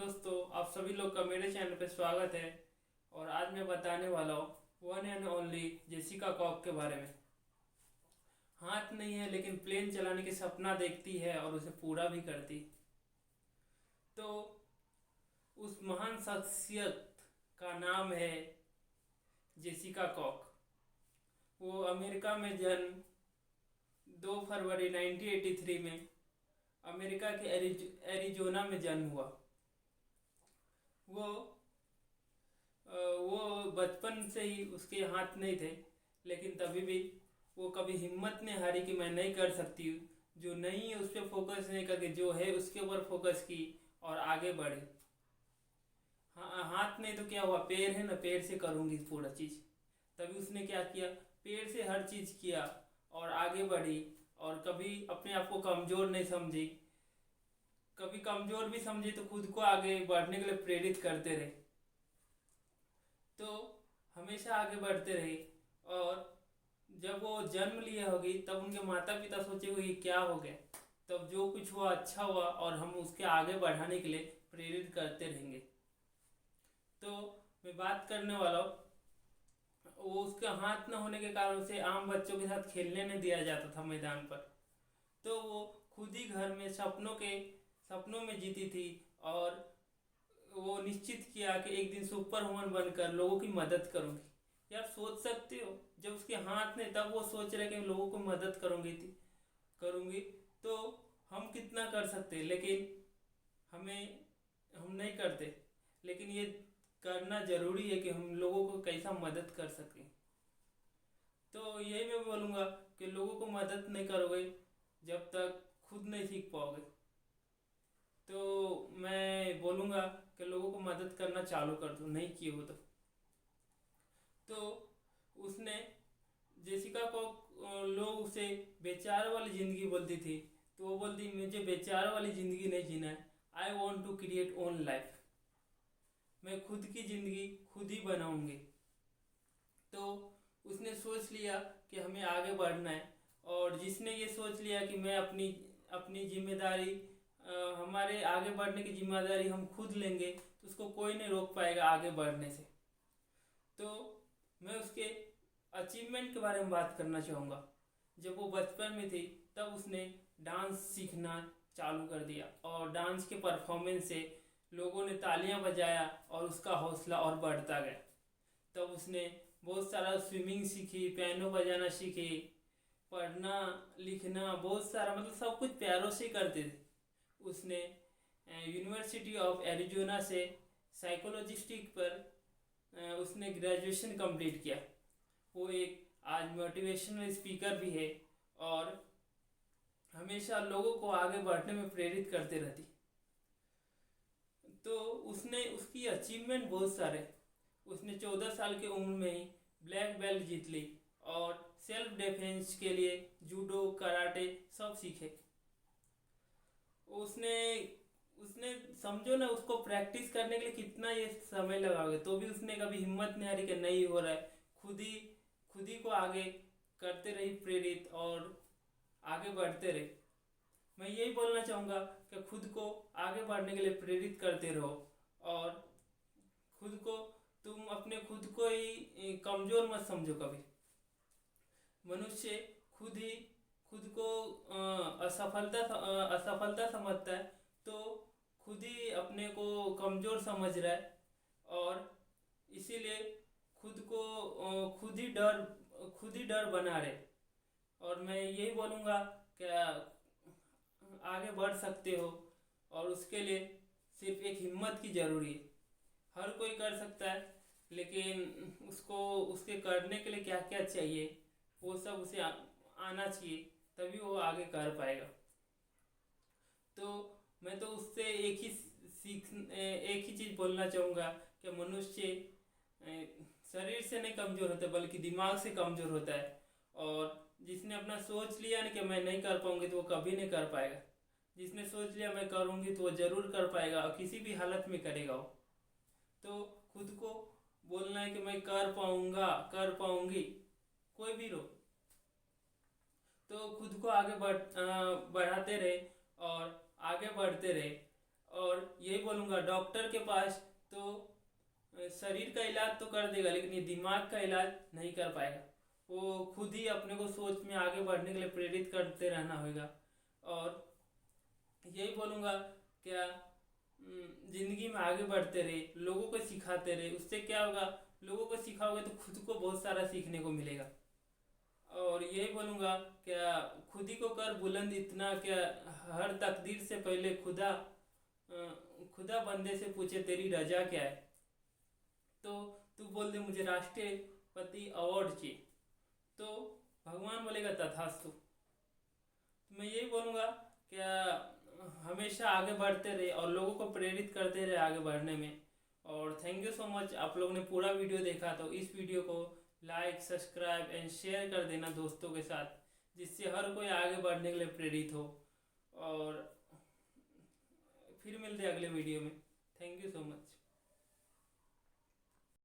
दोस्तों, आप सभी लोग का मेरे चैनल पे स्वागत है। और आज मैं बताने वाला हूँ one and only Jessica Cox के बारे में। हाथ नहीं है लेकिन प्लेन चलाने की सपना देखती है और उसे पूरा भी करती। तो उस महान शख्सियत का नाम है जेसिका कॉक। वो अमेरिका में जन्म 2 फरवरी 1983 में अमेरिका के एरिजोना में जन्म हुआ। वो वो बचपन से ही उसके हाथ नहीं थे, लेकिन तभी भी वो कभी हिम्मत नहीं हारी कि मैं नहीं कर सकती। जो नहीं है उस पर फोकस नहीं करके जो है उसके ऊपर फोकस की और आगे बढ़ी। हाँ, हाथ नहीं तो क्या हुआ, पैर है ना, पैर से करूँगी पूरा चीज़। तभी उसने क्या किया, पैर से हर चीज़ किया और आगे बढ़ी। और कभी अपने आप को कमज़ोर नहीं समझी, कभी कमज़ोर भी समझी तो खुद को आगे बढ़ने के लिए प्रेरित करते रहे। तो हमेशा आगे बढ़ते रहे। और जब वो जन्म लिए होगी तब उनके माता पिता सोचेंगे कि क्या हो गया। तब जो कुछ हुआ अच्छा हुआ और हम उसके आगे बढ़ाने के लिए प्रेरित करते रहेंगे। तो मैं बात करने वाला हूँ, वो उसके हाथ न होने के कारण उसे आम बच्चों के साथ खेलने नहीं दिया जाता था मैदान पर। तो वो खुद ही घर में सपनों में जीती थी। और वो निश्चित किया कि एक दिन सुपर वुमन बनकर लोगों की मदद करूंगी। यार सोच सकते हो, जब उसके हाथ में तब वो सोच रहे कि लोगों को मदद करूंगी। तो हम कितना कर सकते हैं, लेकिन हम नहीं करते। लेकिन ये करना जरूरी है कि हम लोगों को कैसा मदद कर सकें। तो यही मैं बोलूँगा कि लोगों को मदद नहीं करोगे जब तक खुद नहीं सीख पाओगे। तो मैं बोलूँगा कि लोगों को मदद करना चालू कर दो, नहीं किए हो तो उसने जेसिका को लोग उसे बेचारे वाली ज़िंदगी बोलती थी, तो वो बोलती मुझे बेचारे वाली ज़िंदगी नहीं जीना है, I want to create own life. मैं खुद की ज़िंदगी खुद ही बनाऊंगी। तो उसने सोच लिया कि हमें आगे बढ़ना है। और जिसने ये सोच लिया कि मैं अपनी अपनी जिम्मेदारी हमारे आगे बढ़ने की जिम्मेदारी हम खुद लेंगे, तो उसको कोई नहीं रोक पाएगा आगे बढ़ने से। तो मैं उसके अचीवमेंट के बारे में बात करना चाहूँगा। जब वो बचपन में थी तब उसने डांस सीखना चालू कर दिया और डांस के परफॉर्मेंस से लोगों ने तालियां बजाया और उसका हौसला और बढ़ता गया। तब उसने बहुत सारा स्विमिंग सीखी, पियानो बजाना सीखी, पढ़ना लिखना बहुत सारा, मतलब सब कुछ प्यारों से करते थे। उसने यूनिवर्सिटी ऑफ एरिजोना से साइकोलॉजिस्टिक पर उसने ग्रेजुएशन कंप्लीट किया। वो एक आज मोटिवेशनल स्पीकर भी है और हमेशा लोगों को आगे बढ़ने में प्रेरित करते रहती। तो उसने उसकी अचीवमेंट बहुत सारे। उसने 14 साल की उम्र में ही ब्लैक बेल्ट जीत ली और सेल्फ डिफेंस के लिए जूडो कराटे सब सीखे। उसने उसने समझो ना, उसको प्रैक्टिस करने के लिए कितना ये समय लगाओगे, तो भी उसने कभी हिम्मत नहीं हारी कि नहीं हो रहा है। खुद ही को आगे करते रही प्रेरित और आगे बढ़ते रहे। मैं यही बोलना चाहूँगा कि खुद को आगे बढ़ने के लिए प्रेरित करते रहो। और खुद को तुम अपने खुद को ही कमज़ोर मत समझो कभी। मनुष्य खुद को असफलता समझता है, तो खुद ही अपने को कमज़ोर समझ रहा है। और इसीलिए खुद ही डर बना रहे। और मैं यही बोलूँगा कि आगे बढ़ सकते हो और उसके लिए सिर्फ एक हिम्मत की ज़रूरी है। हर कोई कर सकता है, लेकिन उसको उसके करने के लिए क्या क्या चाहिए वो सब उसे आना चाहिए, तभी वो आगे कर पाएगा। तो मैं तो उससे एक ही चीज़ बोलना चाहूँगा कि मनुष्य शरीर से नहीं कमज़ोर होता बल्कि दिमाग से कमज़ोर होता है। और जिसने अपना सोच लिया ना कि मैं नहीं कर पाऊँगी, तो वो कभी नहीं कर पाएगा। जिसने सोच लिया मैं करूँगी, तो वो ज़रूर कर पाएगा और किसी भी हालत में करेगा वो। तो खुद को बोलना है कि मैं कर पाऊँगा, कर पाऊँगी, कोई भी रो। तो खुद को आगे बढ़ाते रहे और आगे बढ़ते रहे। और यही बोलूँगा डॉक्टर के पास तो शरीर का इलाज तो कर देगा, लेकिन ये दिमाग का इलाज नहीं कर पाएगा। वो खुद ही अपने को सोच में आगे बढ़ने के लिए प्रेरित करते रहना होगा। और यही बोलूँगा क्या, जिंदगी में आगे बढ़ते रहे, लोगों को सिखाते रहे। उससे क्या होगा, लोगों को सिखाओगे तो खुद को बहुत सारा सीखने को मिलेगा। और यही बोलूँगा क्या, खुद ही को कर बुलंद इतना क्या, हर तकदीर से पहले खुदा बंदे से पूछे तेरी रजा क्या है, तो तू बोल दे मुझे राष्ट्रपति अवार्ड चाहिए, तो भगवान बोलेगा तथास्तु। तो मैं यही बोलूँगा क्या, हमेशा आगे बढ़ते रहे और लोगों को प्रेरित करते रहे आगे बढ़ने में। और थैंक यू सो मच, आप लोगों ने पूरा वीडियो देखा, तो इस वीडियो को लाइक सब्सक्राइब एंड शेयर कर देना दोस्तों के साथ, जिससे हर कोई आगे बढ़ने के लिए प्रेरित हो। और फिर मिलते हैं अगले वीडियो में। Thank you so much.